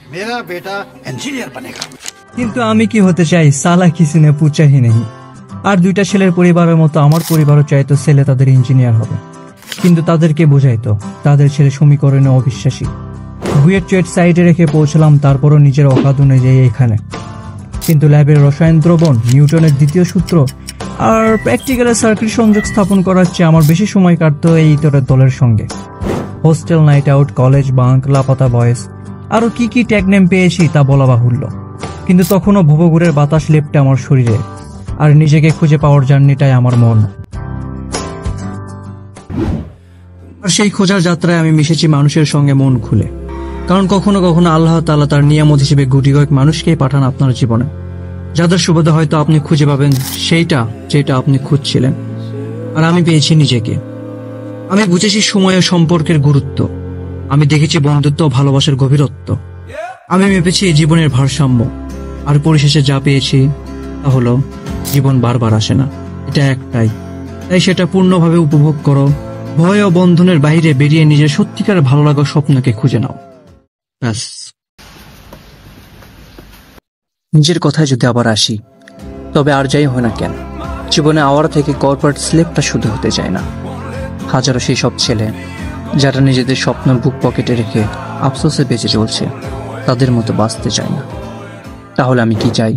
मेरा बेटा इंजीनियर बनेगा। কিন্তু আমি কি হতে চাই, সালা কিসি নে পুছা হি নেই। আর দুইটা ছেলের পরিবারের মতো আমার পরিবারও চাইতো ছেলে তাদের ইঞ্জিনিয়ার হবে, কিন্তু তাদেরকে বোঝাইতো তাদের ছেলে সমীকরণে অবিশ্বাসী। বুয়েট চুয়েট সাইডে রেখে পৌঁছলাম, তারপরও নিজের অকাদ অনুযায়ী এখানে। কিন্তু ল্যাবের রসায়ন দ্রবণ, নিউটনের দ্বিতীয় সূত্র আর প্র্যাকটিক্যালের সার্কিট সংযোগ স্থাপন করার চেয়ে আমার বেশি সময় কাটতো এই ইতরের দলের সঙ্গে। Hostel, night out, college bunk, লাপাতা বয়েস, আরও কি কি ট্যাগ নেম পেয়েছি তা বলা বাহুল্য। কিন্তু তখনও ভবঘুরের বাতাস লেপটে আমার শরীরে, আর নিজেকে খুঁজে পাওয়ার জার্নিটাই আমার মন। আর সেই খোঁজার যাত্রায় আমি মিশেছি মানুষের সঙ্গে মন খুলে, কারণ কখনো কখনো আল্লাহ তাআলা তার নিয়ামত হিসেবে গুটি কয়েক মানুষকেই পাঠান আপনার জীবনে, যাদের সুবাদে হয়তো আপনি খুঁজে পাবেন সেইটা যেটা আপনি খুঁজছিলেন। আর আমি পেয়েছি নিজেকে। আমি বুঝেছি সময় ও সম্পর্কের গুরুত্ব। আমি দেখেছি বন্ধুত্ব ও ভালোবাসার গভীরত্ব। আমি মেপেছি জীবনের ভারসাম্য। আর পরিশেষে যা পেয়েছি তা হলো জীবন বারবার আসে না, এটা একটাই। তাই সেটা পূর্ণভাবে উপভোগ করো। ভয় ও বন্ধনের বাইরে বেরিয়ে নিজের সত্যিকার ভালো লাগার স্বপ্নকে খুঁজে নাও। ব্যাস। নিজের কথায় যদি আবার আসি, তবে আর যাই হয় না কেন, জীবনে আওয়ারা থেকে কর্পোরেট স্লেভটা শুধু হতে চায় না। হাজারো সেই সব ছেলে যারা নিজেদের স্বপ্ন বুক পকেটে রেখে আফসোসে বেঁচে চলছে, তাদের মতো বাঁচতে চায় না। তাহলে আমি কি চাই?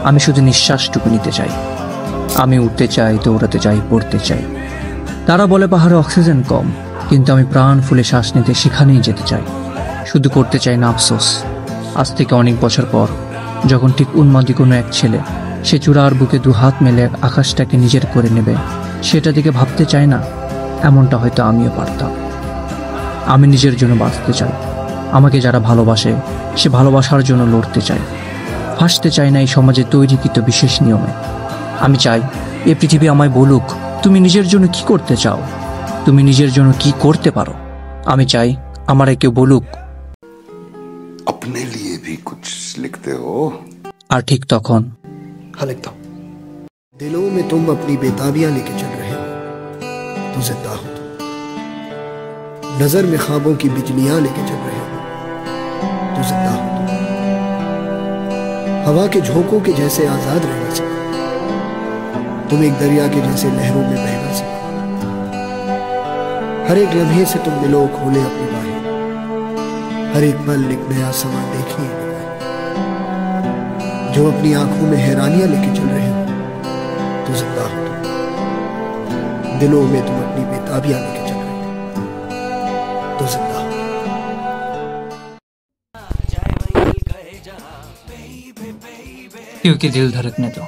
আমি শুধু নিঃশ্বাসটুকু নিতে চাই। আমি উঠতে চাই, দৌড়াতে চাই, পড়তে চাই। তারা বলে পাহাড়ে অক্সিজেন কম, কিন্তু আমি প্রাণ ফুলে শ্বাস নিতে সেখানেই যেতে চাই। শুধু করতে চাই না আফসোস। আজ থেকে অনেক বছর পর, যখন ঠিক উন্মাদী কোনো এক ছেলে সে চূড়ার বুকে দু হাত মেলে আকাশটাকে নিজের করে নেবে, সেটা দিকে ভাবতে চাই না এমনটা হয়তো আমিও পারতাম। আমি নিজের জন্য বাঁচতে চাই। আমাকে যারা ভালোবাসে সে ভালোবাসার জন্য লড়তে চাই। ফাঁসতে চাই না এই সমাজে তৈরিকৃত বিশেষ নিয়মে। আমি চাই এ পৃথিবী আমায় বলুক, তুমি নিজের জন্য কি করতে চাও, তুমি নিজের জন্য কি করতে পারো। আমি চাই আমারে কেউ বলুক, अपने लिए भी कुछ लिखते हो। আর ঠিক তখন हाँ लिखता हूं। दिलों में तुम अपनी बेताबियां लेके चल रहे हो तो जिंदा हो तुम। नजर में ख्वाबों की बिजलियां लेके चल रहे हो तो जिंदा हो तुम। हवा के झोंकों के जैसे आजाद रहना सीखो, तुम एक दरिया के जैसे लहरों में बहना सीखो। हर एक लम्हे से तुम मिलो, खोले अपनी बाहें। हर एक पल एक नया समा देखिए। जो अपनी आंखों में हैरानियां लेके चल रहे हो तो जिंदा हो तुम। दिलों में तुम अपनी बेताबियां लेके चल रहे हो तो जिंदा हो। क्योंकि दिल धड़कने दो।